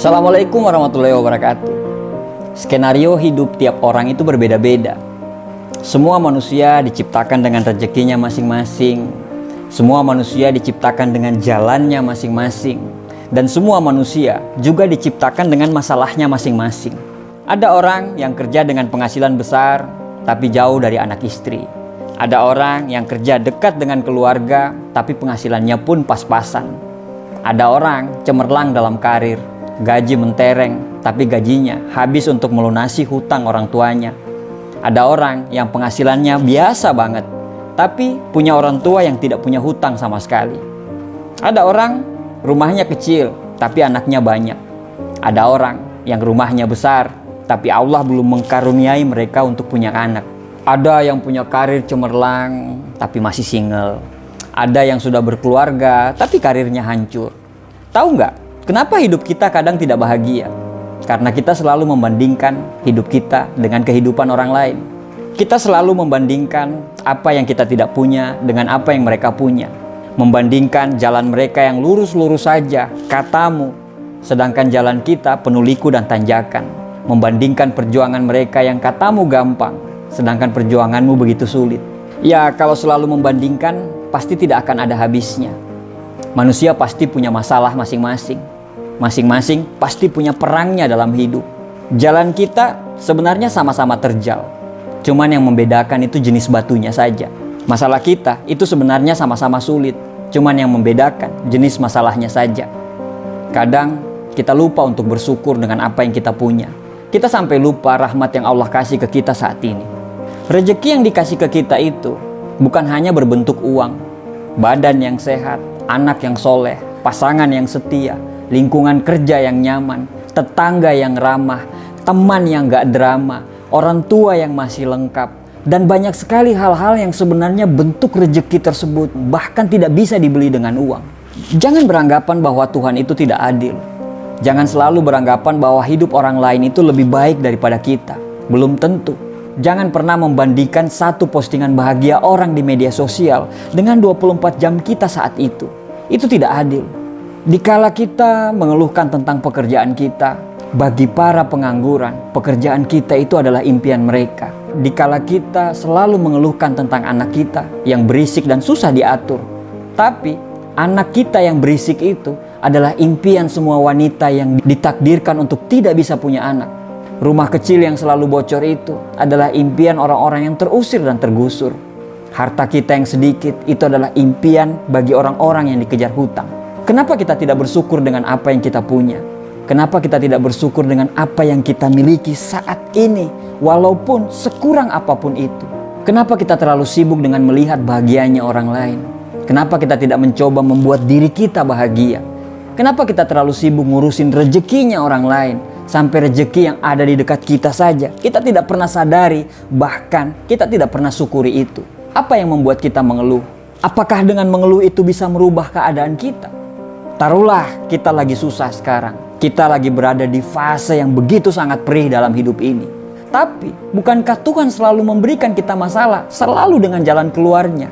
Assalamualaikum warahmatullahi wabarakatuh. Skenario hidup tiap orang itu berbeda-beda. Semua manusia diciptakan dengan rezekinya masing-masing. Semua manusia diciptakan dengan jalannya masing-masing. Dan semua manusia juga diciptakan dengan masalahnya masing-masing. Ada orang yang kerja dengan penghasilan besar, tapi jauh dari anak istri. Ada orang yang kerja dekat dengan keluarga, tapi penghasilannya pun pas-pasan. Ada orang cemerlang dalam karir, gaji mentereng, tapi gajinya habis untuk melunasi hutang orang tuanya. Ada orang yang penghasilannya biasa banget, tapi punya orang tua yang tidak punya hutang sama sekali. Ada orang rumahnya kecil, tapi anaknya banyak. Ada orang yang rumahnya besar, tapi Allah belum mengkaruniai mereka untuk punya anak. Ada yang punya karir cemerlang, tapi masih single. Ada yang sudah berkeluarga, tapi karirnya hancur. Tahu nggak, kenapa hidup kita kadang tidak bahagia? Karena kita selalu membandingkan hidup kita dengan kehidupan orang lain. Kita selalu membandingkan apa yang kita tidak punya dengan apa yang mereka punya. Membandingkan jalan mereka yang lurus-lurus saja, katamu, sedangkan jalan kita penuh liku dan tanjakan. Membandingkan perjuangan mereka yang katamu gampang, sedangkan perjuanganmu begitu sulit. Ya, kalau selalu membandingkan, pasti tidak akan ada habisnya. Manusia pasti punya masalah masing-masing. Masing-masing pasti punya perangnya dalam hidup. Jalan kita sebenarnya sama-sama terjal. Cuman yang membedakan itu jenis batunya saja. Masalah kita itu sebenarnya sama-sama sulit. Cuman yang membedakan jenis masalahnya saja. Kadang kita lupa untuk bersyukur dengan apa yang kita punya. Kita sampai lupa rahmat yang Allah kasih ke kita saat ini. Rezeki yang dikasih ke kita itu bukan hanya berbentuk uang, badan yang sehat, anak yang soleh, pasangan yang setia, lingkungan kerja yang nyaman, tetangga yang ramah, teman yang gak drama, orang tua yang masih lengkap, dan banyak sekali hal-hal yang sebenarnya bentuk rezeki tersebut bahkan tidak bisa dibeli dengan uang. Jangan beranggapan bahwa Tuhan itu tidak adil. Jangan selalu beranggapan bahwa hidup orang lain itu lebih baik daripada kita. Belum tentu. Jangan pernah membandingkan satu postingan bahagia orang di media sosial dengan 24 jam kita saat itu. Itu tidak adil. Dikala kita mengeluhkan tentang pekerjaan kita, bagi para pengangguran, pekerjaan kita itu adalah impian mereka. Dikala kita selalu mengeluhkan tentang anak kita yang berisik dan susah diatur, tapi anak kita yang berisik itu adalah impian semua wanita yang ditakdirkan untuk tidak bisa punya anak. Rumah kecil yang selalu bocor itu adalah impian orang-orang yang terusir dan tergusur. Harta kita yang sedikit itu adalah impian bagi orang-orang yang dikejar hutang. Kenapa kita tidak bersyukur dengan apa yang kita punya? Kenapa kita tidak bersyukur dengan apa yang kita miliki saat ini, walaupun sekurang apapun itu? Kenapa kita terlalu sibuk dengan melihat bahagianya orang lain? Kenapa kita tidak mencoba membuat diri kita bahagia? Kenapa kita terlalu sibuk ngurusin rezekinya orang lain? Sampai rezeki yang ada di dekat kita saja kita tidak pernah sadari, bahkan kita tidak pernah syukuri itu. Apa yang membuat kita mengeluh? Apakah dengan mengeluh itu bisa merubah keadaan kita? Taruhlah kita lagi susah sekarang. Kita lagi berada di fase yang begitu sangat perih dalam hidup ini. Tapi bukankah Tuhan selalu memberikan kita masalah, selalu dengan jalan keluarnya?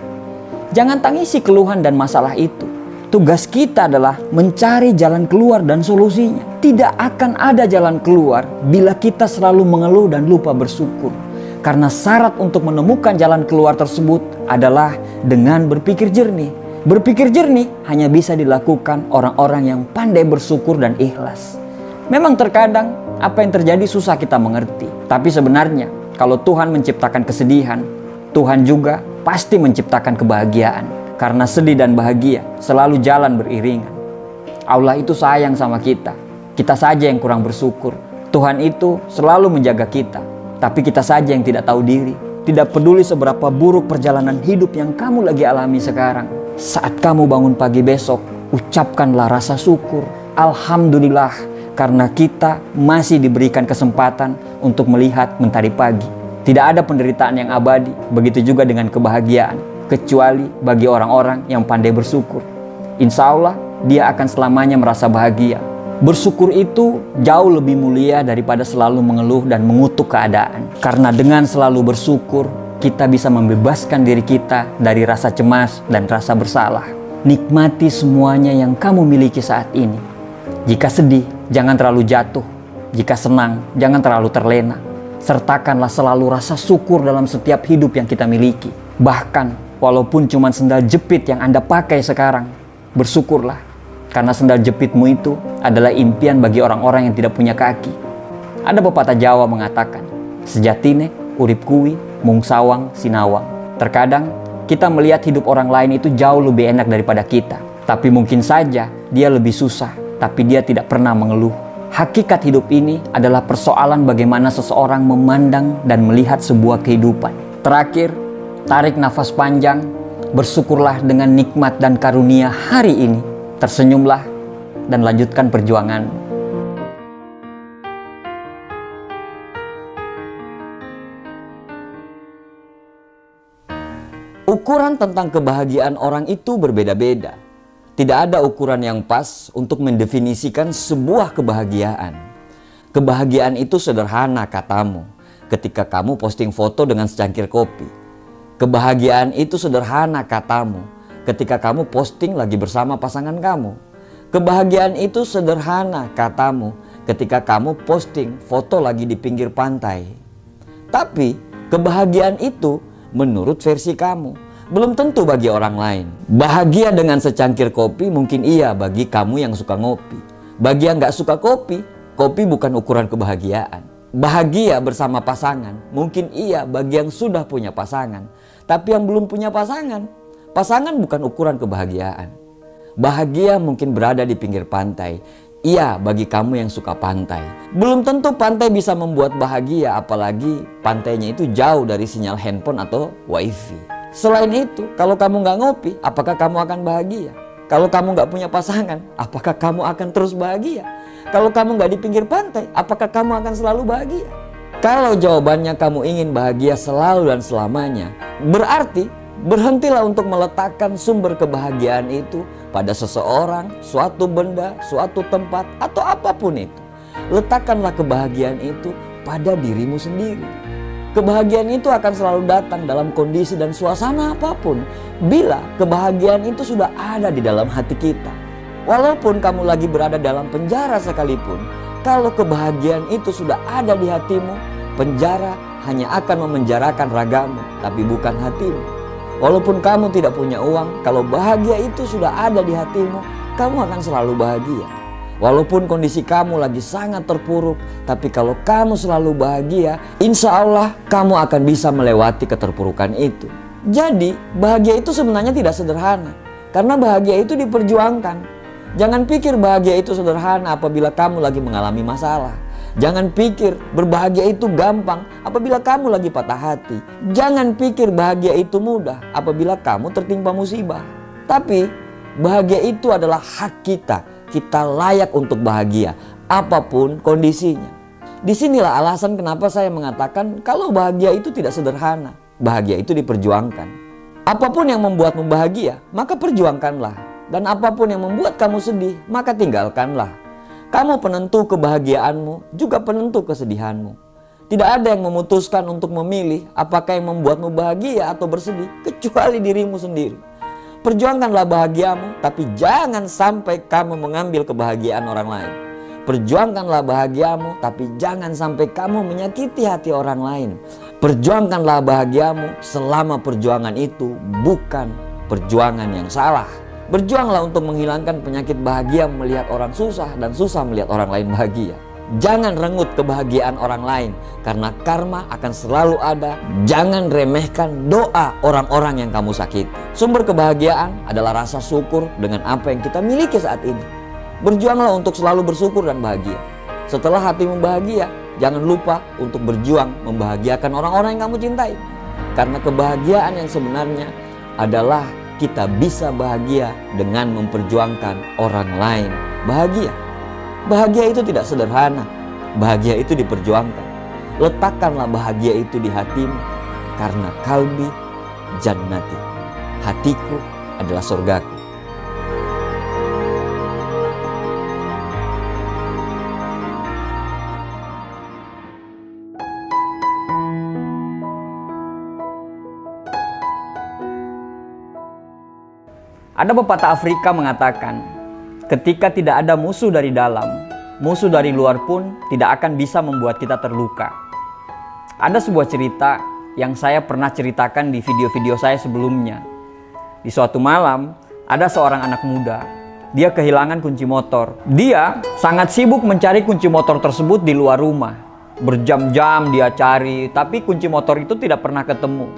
Jangan tangisi keluhan dan masalah itu. Tugas kita adalah mencari jalan keluar dan solusinya. Tidak akan ada jalan keluar bila kita selalu mengeluh dan lupa bersyukur. Karena syarat untuk menemukan jalan keluar tersebut adalah dengan berpikir jernih. Berpikir jernih hanya bisa dilakukan orang-orang yang pandai bersyukur dan ikhlas. Memang terkadang apa yang terjadi susah kita mengerti. Tapi sebenarnya kalau Tuhan menciptakan kesedihan, Tuhan juga pasti menciptakan kebahagiaan. Karena sedih dan bahagia selalu jalan beriringan. Allah itu sayang sama kita. Kita saja yang kurang bersyukur. Tuhan itu selalu menjaga kita. Tapi kita saja yang tidak tahu diri. Tidak peduli seberapa buruk perjalanan hidup yang kamu lagi alami sekarang. Saat kamu bangun pagi besok, ucapkanlah rasa syukur. Alhamdulillah, karena kita masih diberikan kesempatan untuk melihat mentari pagi. Tidak ada penderitaan yang abadi, begitu juga dengan kebahagiaan. Kecuali bagi orang-orang yang pandai bersyukur. Insya Allah dia akan selamanya merasa bahagia. Bersyukur itu jauh lebih mulia daripada selalu mengeluh dan mengutuk keadaan. Karena dengan selalu bersyukur, kita bisa membebaskan diri kita dari rasa cemas dan rasa bersalah. Nikmati semuanya yang kamu miliki saat ini. Jika sedih, Jangan terlalu jatuh. Jika senang, jangan terlalu terlena. Sertakanlah selalu rasa syukur dalam setiap hidup yang kita miliki. Bahkan walaupun cuma sendal jepit yang Anda pakai sekarang, bersyukurlah. Karena sendal jepitmu itu adalah impian bagi orang-orang yang tidak punya kaki. Ada pepatah Jawa mengatakan, sejatine urip kuwi mung sawang sinawang. Terkadang kita melihat hidup orang lain itu jauh lebih enak daripada kita. Tapi mungkin saja dia lebih susah, tapi dia tidak pernah mengeluh. Hakikat hidup ini adalah persoalan bagaimana seseorang memandang dan melihat sebuah kehidupan. Terakhir, tarik nafas panjang, bersyukurlah dengan nikmat dan karunia hari ini. Tersenyumlah dan lanjutkan perjuangan. Ukuran tentang kebahagiaan orang itu berbeda-beda. Tidak ada ukuran yang pas untuk mendefinisikan sebuah kebahagiaan. Kebahagiaan itu sederhana katamu ketika kamu posting foto dengan secangkir kopi. Kebahagiaan itu sederhana katamu ketika kamu posting lagi bersama pasangan kamu. Kebahagiaan itu sederhana katamu ketika kamu posting foto lagi di pinggir pantai. Tapi kebahagiaan itu menurut versi kamu belum tentu bagi orang lain. Bahagia dengan secangkir kopi mungkin iya bagi kamu yang suka ngopi. Bagi yang gak suka kopi, kopi bukan ukuran kebahagiaan. Bahagia bersama pasangan mungkin iya bagi yang sudah punya pasangan. Tapi yang belum punya pasangan, pasangan bukan ukuran kebahagiaan. Bahagia mungkin berada di pinggir pantai. Iya bagi kamu yang suka pantai. Belum tentu pantai bisa membuat bahagia, apalagi pantainya itu jauh dari sinyal handphone atau wifi. Selain itu, kalau kamu nggak ngopi, apakah kamu akan bahagia? Kalau kamu nggak punya pasangan, apakah kamu akan terus bahagia? Kalau kamu nggak di pinggir pantai, apakah kamu akan selalu bahagia? Kalau jawabannya kamu ingin bahagia selalu dan selamanya, berarti berhentilah untuk meletakkan sumber kebahagiaan itu pada seseorang, suatu benda, suatu tempat, atau apapun itu. Letakkanlah kebahagiaan itu pada dirimu sendiri. Kebahagiaan itu akan selalu datang dalam kondisi dan suasana apapun bila kebahagiaan itu sudah ada di dalam hati kita. Walaupun kamu lagi berada dalam penjara sekalipun, kalau kebahagiaan itu sudah ada di hatimu, penjara hanya akan memenjarakan ragamu, tapi bukan hatimu. Walaupun kamu tidak punya uang, kalau bahagia itu sudah ada di hatimu, kamu akan selalu bahagia. Walaupun kondisi kamu lagi sangat terpuruk, tapi kalau kamu selalu bahagia, insya Allah kamu akan bisa melewati keterpurukan itu. Jadi bahagia itu sebenarnya tidak sederhana, karena bahagia itu diperjuangkan. Jangan pikir bahagia itu sederhana apabila kamu lagi mengalami masalah. Jangan pikir berbahagia itu gampang apabila kamu lagi patah hati. Jangan pikir bahagia itu mudah apabila kamu tertimpa musibah. Tapi bahagia itu adalah hak kita. Kita layak untuk bahagia, apapun kondisinya. Disinilah alasan kenapa saya mengatakan kalau bahagia itu tidak sederhana. Bahagia itu diperjuangkan. Apapun yang membuatmu bahagia, maka perjuangkanlah. Dan apapun yang membuat kamu sedih, maka tinggalkanlah. Kamu penentu kebahagiaanmu, juga penentu kesedihanmu. Tidak ada yang memutuskan untuk memilih apakah yang membuatmu bahagia atau bersedih, kecuali dirimu sendiri. Perjuangkanlah bahagiamu, tapi jangan sampai kamu mengambil kebahagiaan orang lain. Perjuangkanlah bahagiamu, tapi jangan sampai kamu menyakiti hati orang lain. Perjuangkanlah bahagiamu selama perjuangan itu bukan perjuangan yang salah. Berjuanglah untuk menghilangkan penyakit bahagia melihat orang susah dan susah melihat orang lain bahagia. Jangan renggut kebahagiaan orang lain, karena karma akan selalu ada. Jangan remehkan doa orang-orang yang kamu sakiti. Sumber kebahagiaan adalah rasa syukur dengan apa yang kita miliki saat ini. Berjuanglah untuk selalu bersyukur dan bahagia. Setelah hatimu bahagia, jangan lupa untuk berjuang membahagiakan orang-orang yang kamu cintai. Karena kebahagiaan yang sebenarnya adalah kita bisa bahagia dengan memperjuangkan orang lain bahagia. Bahagia itu tidak sederhana, bahagia itu diperjuangkan. Letakkanlah bahagia itu di hatimu, karena kalbi jannati, hatiku adalah surgaku. Ada pepatah Afrika mengatakan, ketika tidak ada musuh dari dalam, musuh dari luar pun tidak akan bisa membuat kita terluka. Ada sebuah cerita yang saya pernah ceritakan di video-video saya sebelumnya. Di suatu malam, ada seorang anak muda. Dia kehilangan kunci motor. Dia sangat sibuk mencari kunci motor tersebut di luar rumah. Berjam-jam dia cari, tapi kunci motor itu tidak pernah ketemu.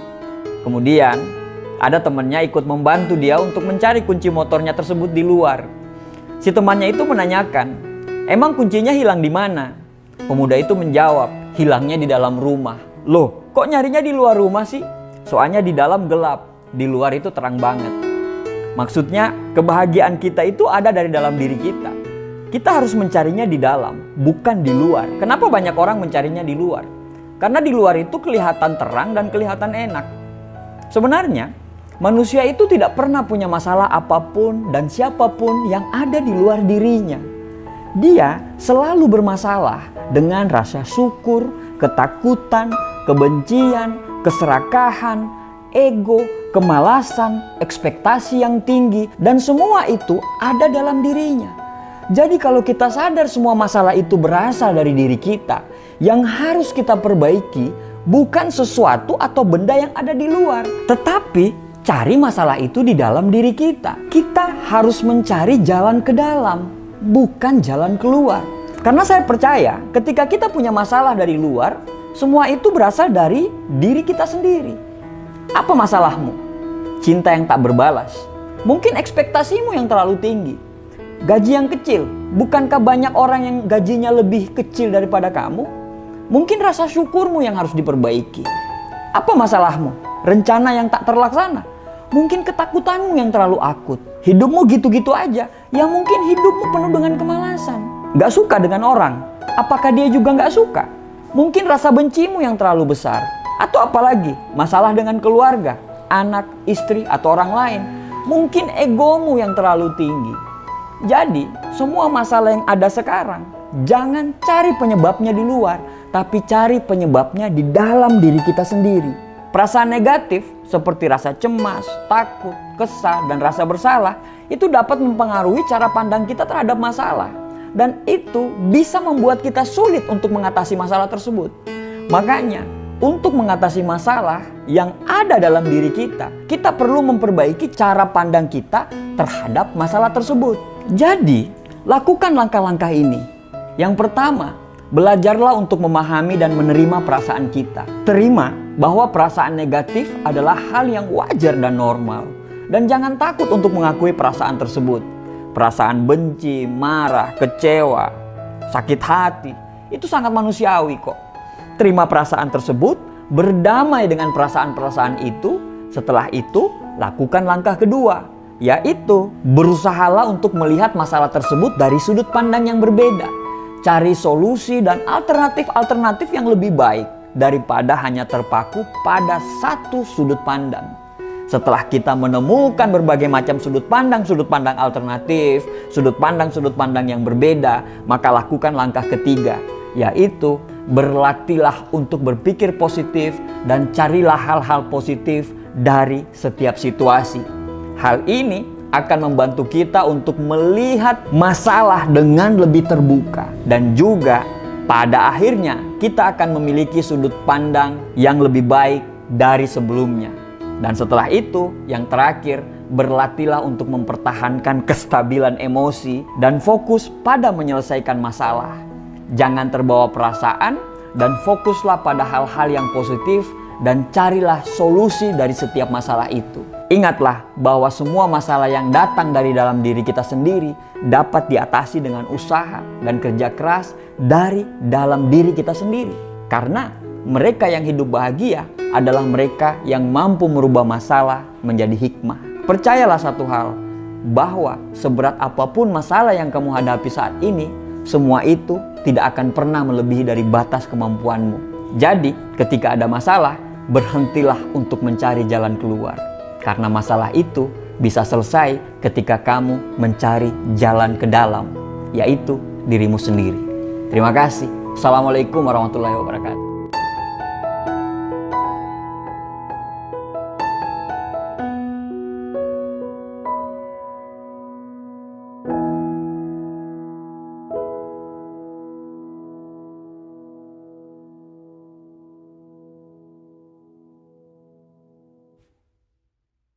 Kemudian, ada temannya ikut membantu dia untuk mencari kunci motornya tersebut di luar. Si temannya itu menanyakan, "Emang kuncinya hilang di mana?" Pemuda itu menjawab, "Hilangnya di dalam rumah." "Loh, kok nyarinya di luar rumah sih?" "Soalnya di dalam gelap, di luar itu terang banget." Maksudnya, kebahagiaan kita itu ada dari dalam diri kita. Kita harus mencarinya di dalam, bukan di luar. Kenapa banyak orang mencarinya di luar? Karena di luar itu kelihatan terang dan kelihatan enak. Sebenarnya, manusia itu tidak pernah punya masalah apapun dan siapapun yang ada di luar dirinya. Dia selalu bermasalah dengan rasa syukur, ketakutan, kebencian, keserakahan, ego, kemalasan, ekspektasi yang tinggi, dan semua itu ada dalam dirinya. Jadi kalau kita sadar semua masalah itu berasal dari diri kita, yang harus kita perbaiki bukan sesuatu atau benda yang ada di luar, tetapi cari masalah itu di dalam diri kita. Kita harus mencari jalan ke dalam, bukan jalan keluar. Karena saya percaya ketika kita punya masalah dari luar, semua itu berasal dari diri kita sendiri. Apa masalahmu? Cinta yang tak berbalas. Mungkin ekspektasimu yang terlalu tinggi. Gaji yang kecil. Bukankah banyak orang yang gajinya lebih kecil daripada kamu? Mungkin rasa syukurmu yang harus diperbaiki. Apa masalahmu? Rencana yang tak terlaksana. Mungkin ketakutanmu yang terlalu akut. Hidupmu gitu-gitu aja. Ya mungkin hidupmu penuh dengan kemalasan. Gak suka dengan orang. Apakah dia juga gak suka? Mungkin rasa bencimu yang terlalu besar. Atau apalagi masalah dengan keluarga, anak, istri, atau orang lain. Mungkin egomu yang terlalu tinggi. Jadi semua masalah yang ada sekarang, jangan cari penyebabnya di luar, tapi cari penyebabnya di dalam diri kita sendiri. Perasaan negatif seperti rasa cemas, takut, kesal, dan rasa bersalah itu dapat mempengaruhi cara pandang kita terhadap masalah. Dan itu bisa membuat kita sulit untuk mengatasi masalah tersebut. Makanya, untuk mengatasi masalah yang ada dalam diri kita, kita perlu memperbaiki cara pandang kita terhadap masalah tersebut. Jadi, lakukan langkah-langkah ini. Yang pertama, belajarlah untuk memahami dan menerima perasaan kita. Terima bahwa perasaan negatif adalah hal yang wajar dan normal. Dan jangan takut untuk mengakui perasaan tersebut. Perasaan benci, marah, kecewa, sakit hati, itu sangat manusiawi kok. Terima perasaan tersebut, berdamai dengan perasaan-perasaan itu. Setelah itu, lakukan langkah kedua, yaitu berusahalah untuk melihat masalah tersebut dari sudut pandang yang berbeda. Cari solusi dan alternatif-alternatif yang lebih baik daripada hanya terpaku pada satu sudut pandang. Setelah kita menemukan berbagai macam sudut pandang alternatif, sudut pandang yang berbeda, maka lakukan langkah ketiga, yaitu berlatihlah untuk berpikir positif dan carilah hal-hal positif dari setiap situasi. Hal ini akan membantu kita untuk melihat masalah dengan lebih terbuka. Dan juga pada akhirnya kita akan memiliki sudut pandang yang lebih baik dari sebelumnya. Dan setelah itu, yang terakhir, berlatihlah untuk mempertahankan kestabilan emosi dan fokus pada menyelesaikan masalah. Jangan terbawa perasaan dan fokuslah pada hal-hal yang positif dan carilah solusi dari setiap masalah itu. Ingatlah bahwa semua masalah yang datang dari dalam diri kita sendiri dapat diatasi dengan usaha dan kerja keras dari dalam diri kita sendiri. Karena mereka yang hidup bahagia adalah mereka yang mampu merubah masalah menjadi hikmah. Percayalah satu hal, bahwa seberat apapun masalah yang kamu hadapi saat ini, semua itu tidak akan pernah melebihi dari batas kemampuanmu. Jadi, ketika ada masalah, berhentilah untuk mencari jalan keluar. Karena masalah itu bisa selesai ketika kamu mencari jalan ke dalam, yaitu dirimu sendiri. Terima kasih. Assalamualaikum warahmatullahi wabarakatuh.